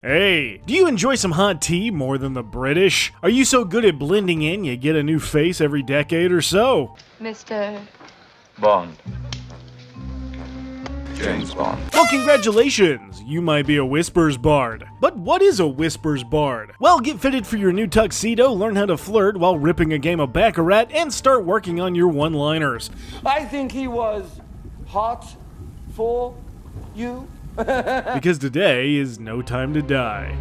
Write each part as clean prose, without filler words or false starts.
Hey, do you enjoy some hot tea more than the British? Are you so good at blending in you get a new face every decade or so? Mr. Bond. James Bond. Well, congratulations! You might be a Whispers Bard. But what is a Whispers Bard? Well, get fitted for your new tuxedo, learn how to flirt while ripping a game of Baccarat, and start working on your one-liners. I think he was hot for you. Because today is no time to die.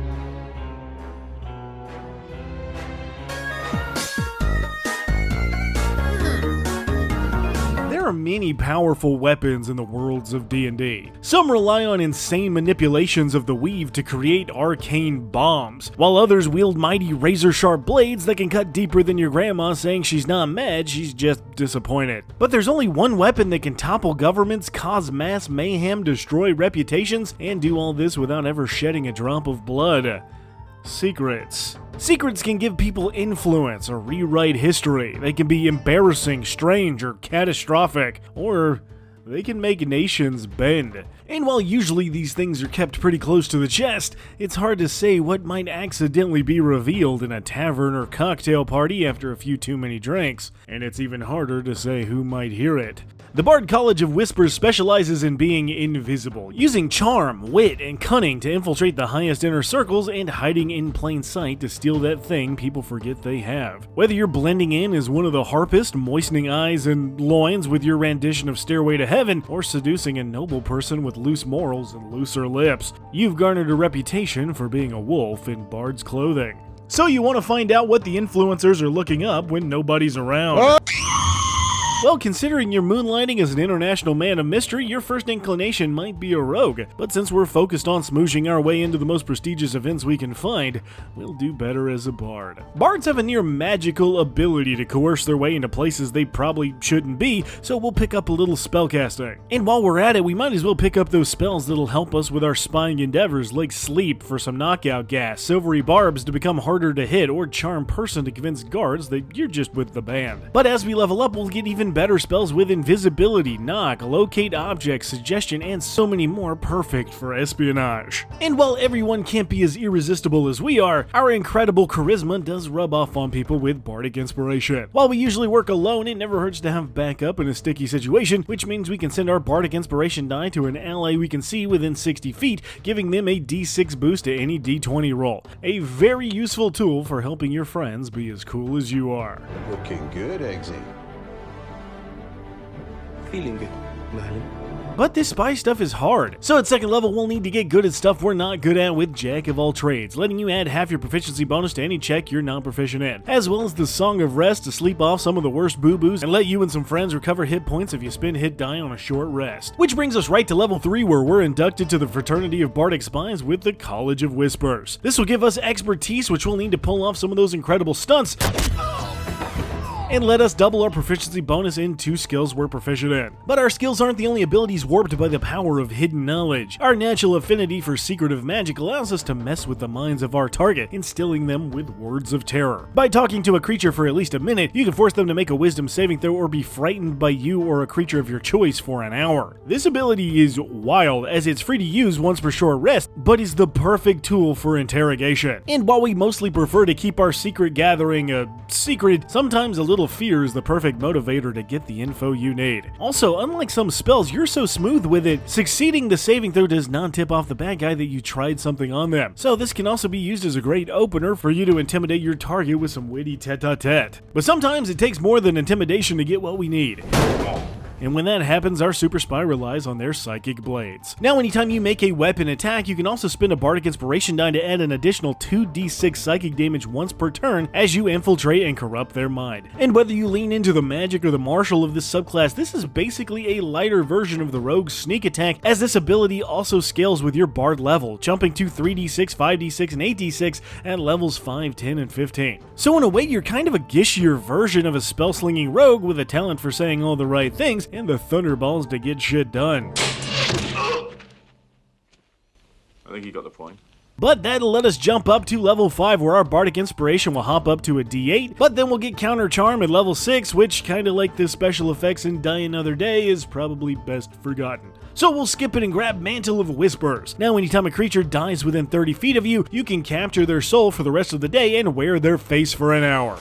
There are many powerful weapons in the worlds of D&D. Some rely on insane manipulations of the weave to create arcane bombs, while others wield mighty razor-sharp blades that can cut deeper than your grandma saying she's not mad, she's just disappointed. But there's only one weapon that can topple governments, cause mass mayhem, destroy reputations, and do all this without ever shedding a drop of blood. Secrets. Secrets can give people influence or rewrite history. They can be embarrassing, strange, or catastrophic, or they can make nations bend. And while usually these things are kept pretty close to the chest, it's hard to say what might accidentally be revealed in a tavern or cocktail party after a few too many drinks, and it's even harder to say who might hear it. The Bard College of Whispers specializes in being invisible, using charm, wit, and cunning to infiltrate the highest inner circles and hiding in plain sight to steal that thing people forget they have. Whether you're blending in as one of the harpists, moistening eyes and loins with your rendition of Stairway to Heaven, or seducing a noble person with loose morals and looser lips, you've garnered a reputation for being a wolf in Bard's clothing. So you want to find out what the influencers are looking up when nobody's around. Well, considering you're moonlighting as an international man of mystery, your first inclination might be a rogue, but since we're focused on smooshing our way into the most prestigious events we can find, we'll do better as a bard. Bards have a near magical ability to coerce their way into places they probably shouldn't be, so we'll pick up a little spellcasting. And while we're at it, we might as well pick up those spells that'll help us with our spying endeavors, like Sleep for some knockout gas, Silvery Barbs to become harder to hit, or Charm Person to convince guards that you're just with the band. But as we level up, we'll get even better spells with Invisibility, Knock, Locate Objects, Suggestion, and so many more, perfect for espionage. And while everyone can't be as irresistible as we are, our incredible charisma does rub off on people with Bardic inspiration. While we usually work alone, it never hurts to have backup in a sticky situation, which means we can send our Bardic inspiration die to an ally we can see within 60 feet, giving them a D6 boost to any D20 roll. A very useful tool for helping your friends be as cool as you are. Looking good, Eggsy. Feeling good, Merlin. But this spy stuff is hard, so at second level we'll need to get good at stuff we're not good at with Jack of all trades, letting you add half your proficiency bonus to any check you're not proficient in, as well as the Song of Rest to sleep off some of the worst boo-boos and let you and some friends recover hit points if you spend hit die on a short rest. Which brings us right to level 3, where we're inducted to the Fraternity of Bardic Spies with the College of Whispers. This will give us expertise, which we'll need to pull off some of those incredible stunts and let us double our proficiency bonus in 2 skills we're proficient in. But our skills aren't the only abilities warped by the power of hidden knowledge. Our natural affinity for secretive magic allows us to mess with the minds of our target, instilling them with words of terror. By talking to a creature for at least a minute, you can force them to make a wisdom saving throw or be frightened by you or a creature of your choice for an hour. This ability is wild, as it's free to use once per short rest, but is the perfect tool for interrogation. And while we mostly prefer to keep our secret gathering secret, sometimes a little fear is the perfect motivator to get the info you need. Also, unlike some spells, you're so smooth with it, succeeding the saving throw does not tip off the bad guy that you tried something on them. So this can also be used as a great opener for you to intimidate your target with some witty tete-a-tete. But sometimes it takes more than intimidation to get what we need. And when that happens, our super spy relies on their psychic blades. Now, anytime you make a weapon attack, you can also spend a Bardic inspiration die to add an additional 2d6 psychic damage once per turn as you infiltrate and corrupt their mind. And whether you lean into the magic or the martial of this subclass, this is basically a lighter version of the rogue's sneak attack, as this ability also scales with your bard level, jumping to 3d6, 5d6, and 8d6 at levels 5, 10, and 15. So in a way, you're kind of a gishier version of a spell-slinging rogue with a talent for saying all the right things and the thunderballs to get shit done. I think you got the point. But that'll let us jump up to level 5 where our Bardic Inspiration will hop up to a D8, but then we'll get Counter Charm at level 6, which, kinda like the special effects in Die Another Day, is probably best forgotten. So we'll skip it and grab Mantle of Whispers. Now anytime a creature dies within 30 feet of you, you can capture their soul for the rest of the day and wear their face for an hour.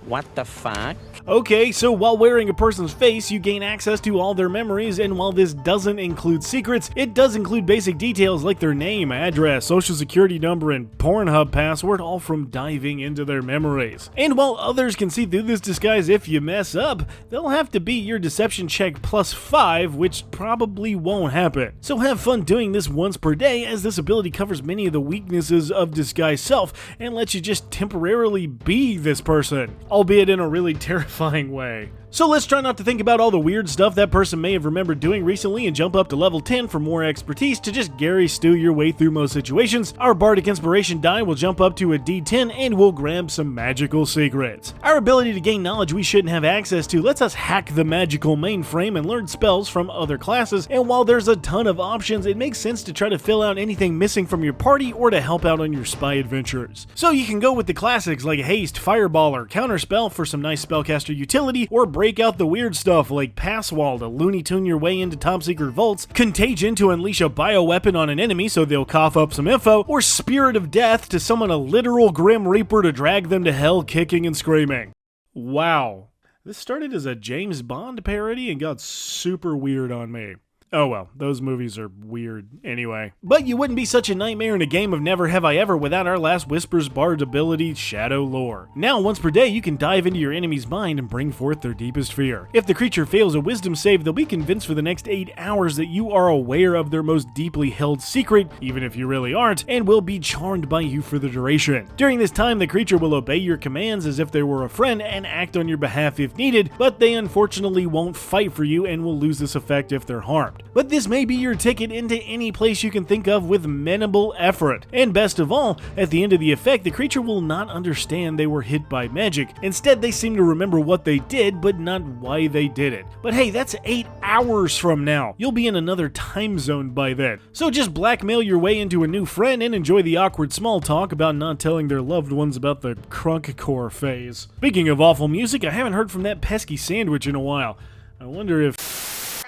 What the fuck? Okay, so while wearing a person's face, you gain access to all their memories, and while this doesn't include secrets, it does include basic details like their name, address, social security number, and Pornhub password, all from diving into their memories. And while others can see through this disguise if you mess up, they'll have to beat your deception check +5, which probably won't happen. So have fun doing this once per day, as this ability covers many of the weaknesses of Disguise Self, and lets you just temporarily be this person, albeit in a really terrifying way. So let's try not to think about all the weird stuff that person may have remembered doing recently and jump up to level 10 for more expertise to just Gary Stew your way through most situations. Our Bardic Inspiration die will jump up to a D10 and we'll grab some magical secrets. Our ability to gain knowledge we shouldn't have access to lets us hack the magical mainframe and learn spells from other classes, and while there's a ton of options, it makes sense to try to fill out anything missing from your party or to help out on your spy adventures. So you can go with the classics like Haste, Fireball, or Counterspell for some nice spellcaster utility, or break out the weird stuff like Passwall to Looney Tune your way into top secret vaults, Contagion to unleash a bioweapon on an enemy so they'll cough up some info, or Spirit of Death to summon a literal Grim Reaper to drag them to hell kicking and screaming. Wow. This started as a James Bond parody and got super weird on me. Oh well, those movies are weird anyway. But you wouldn't be such a nightmare in a game of Never Have I Ever without our last Whispers Bard ability, Shadow Lore. Now, once per day, you can dive into your enemy's mind and bring forth their deepest fear. If the creature fails a wisdom save, they'll be convinced for the next 8 hours that you are aware of their most deeply held secret, even if you really aren't, and will be charmed by you for the duration. During this time, the creature will obey your commands as if they were a friend and act on your behalf if needed, but they unfortunately won't fight for you and will lose this effect if they're harmed. But this may be your ticket into any place you can think of with minimal effort. And best of all, at the end of the effect, the creature will not understand they were hit by magic. Instead, they seem to remember what they did, but not why they did it. But hey, that's 8 hours from now. You'll be in another time zone by then. So just blackmail your way into a new friend and enjoy the awkward small talk about not telling their loved ones about the crunkcore phase. Speaking of awful music, I haven't heard from that pesky sandwich in a while. I wonder if...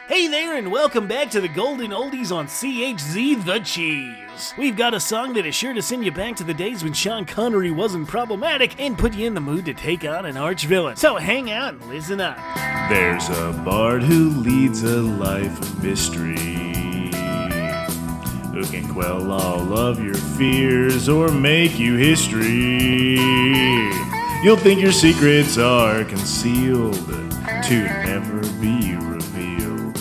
Hey there, and welcome back to the Golden Oldies on CHZ The Cheese. We've got a song that is sure to send you back to the days when Sean Connery wasn't problematic and put you in the mood to take on an arch villain. So hang out and listen up. There's a bard who leads a life of mystery, who can quell all of your fears or make you history. You'll think your secrets are concealed to never be revealed,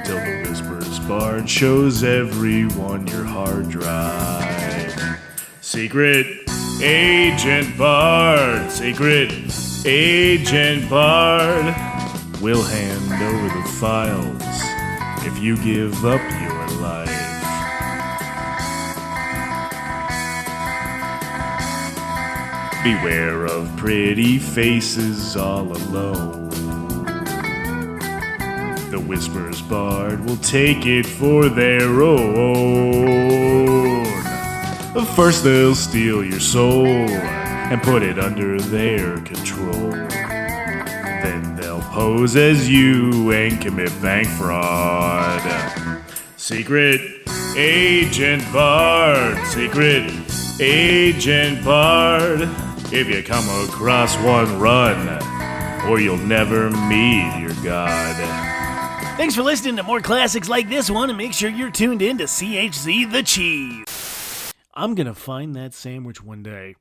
till the Whispers Bard shows everyone your hard drive. Secret Agent Bard, Secret Agent Bard, we'll hand over the files if you give up your life. Beware of pretty faces all alone. The Whispers Bard will take it for their own. First they'll steal your soul and put it under their control. Then they'll pose as you and commit bank fraud. Secret Agent Bard, Secret Agent Bard. If you come across one, run, or you'll never meet your god. Thanks for listening to more classics like this one, and make sure you're tuned in to CHZ The Cheese. I'm gonna find that sandwich one day.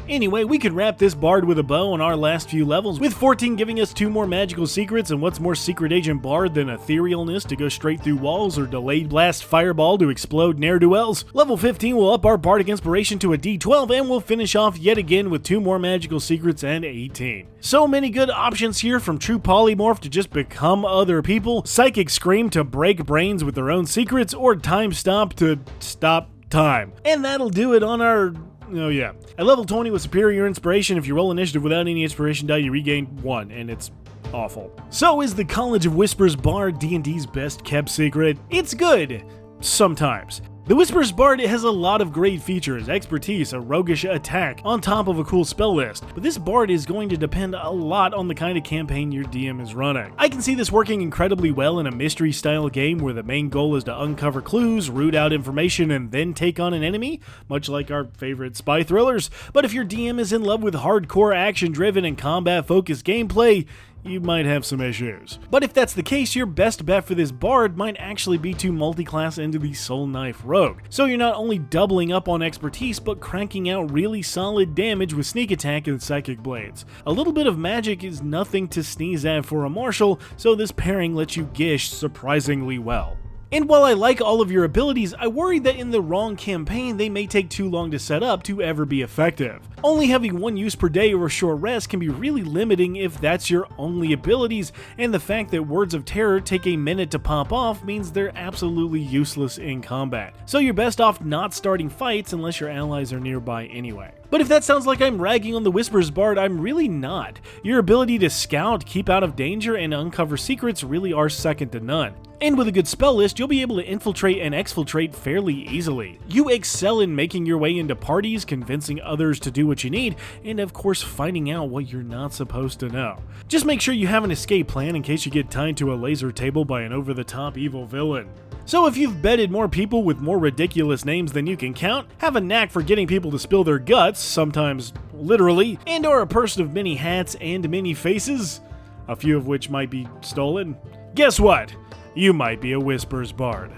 Anyway, we could wrap this bard with a bow on our last few levels, with 14 giving us 2 more magical secrets, and what's more Secret Agent Bard than etherealness to go straight through walls, or Delayed Blast Fireball to explode ne'er-do-wells. Level 15 will up our Bardic Inspiration to a D12, and we'll finish off yet again with 2 more magical secrets and 18. So many good options here, from True Polymorph to just become other people, Psychic Scream to break brains with their own secrets, or Time Stop to stop time. And that'll do it on our... Oh yeah. At level 20 with Superior Inspiration, if you roll initiative without any inspiration die, you regain 1, and it's awful. So is the College of Whispers Bard D&D's best kept secret? It's good, Sometimes. The Whisper's Bard has a lot of great features, expertise, a roguish attack, on top of a cool spell list, but this Bard is going to depend a lot on the kind of campaign your DM is running. I can see this working incredibly well in a mystery-style game where the main goal is to uncover clues, root out information, and then take on an enemy, much like our favorite spy thrillers, but if your DM is in love with hardcore action-driven and combat-focused gameplay, you might have some issues. But if that's the case, your best bet for this Bard might actually be to multi-class into the Soul Knife Rogue. So you're not only doubling up on expertise, but cranking out really solid damage with sneak attack and psychic blades. A little bit of magic is nothing to sneeze at for a martial, so this pairing lets you gish surprisingly well. And while I like all of your abilities, I worry that in the wrong campaign they may take too long to set up to ever be effective. Only having one use per day or a short rest can be really limiting if that's your only abilities, and the fact that Words of Terror take a minute to pop off means they're absolutely useless in combat. So you're best off not starting fights unless your allies are nearby anyway. But if that sounds like I'm ragging on the Whisper's Bard, I'm really not. Your ability to scout, keep out of danger, and uncover secrets really are second to none. And with a good spell list, you'll be able to infiltrate and exfiltrate fairly easily. You excel in making your way into parties, convincing others to do what you need, and of course finding out what you're not supposed to know. Just make sure you have an escape plan in case you get tied to a laser table by an over-the-top evil villain. So if you've bedded more people with more ridiculous names than you can count, have a knack for getting people to spill their guts, sometimes literally, and are a person of many hats and many faces, a few of which might be stolen, guess what? You might be a Whisper's Bard.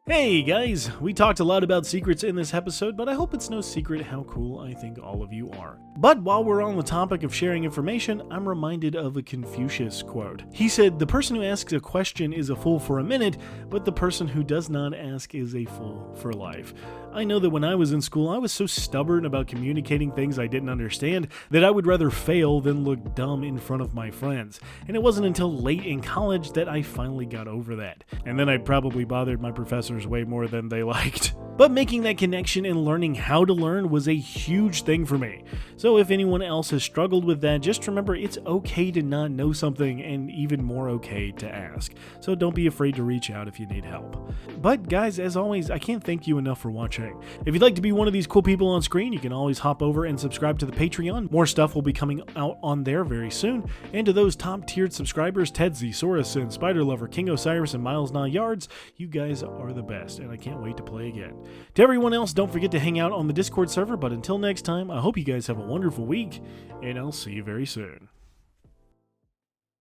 Hey guys, we talked a lot about secrets in this episode, but I hope it's no secret how cool I think all of you are. But while we're on the topic of sharing information, I'm reminded of a Confucius quote. He said, "The person who asks a question is a fool for a minute, but the person who does not ask is a fool for life." I know that when I was in school, I was so stubborn about communicating things I didn't understand that I would rather fail than look dumb in front of my friends. And it wasn't until late in college that I finally got over that. And then I probably bothered my professors way more than they liked. But making that connection and learning how to learn was a huge thing for me. So if anyone else has struggled with that, just remember it's okay to not know something and even more okay to ask. So don't be afraid to reach out if you need help. But guys, as always, I can't thank you enough for watching. If you'd like to be one of these cool people on screen, you can always hop over and subscribe to the Patreon. More stuff will be coming out on there very soon. And to those top-tiered subscribers, Ted Zesaurus and Spider Lover, King Osiris, and Miles Nah Yards, you guys are the best, and I can't wait to play again. To everyone else, don't forget to hang out on the Discord server, but until next time, I hope you guys have a wonderful week, and I'll see you very soon.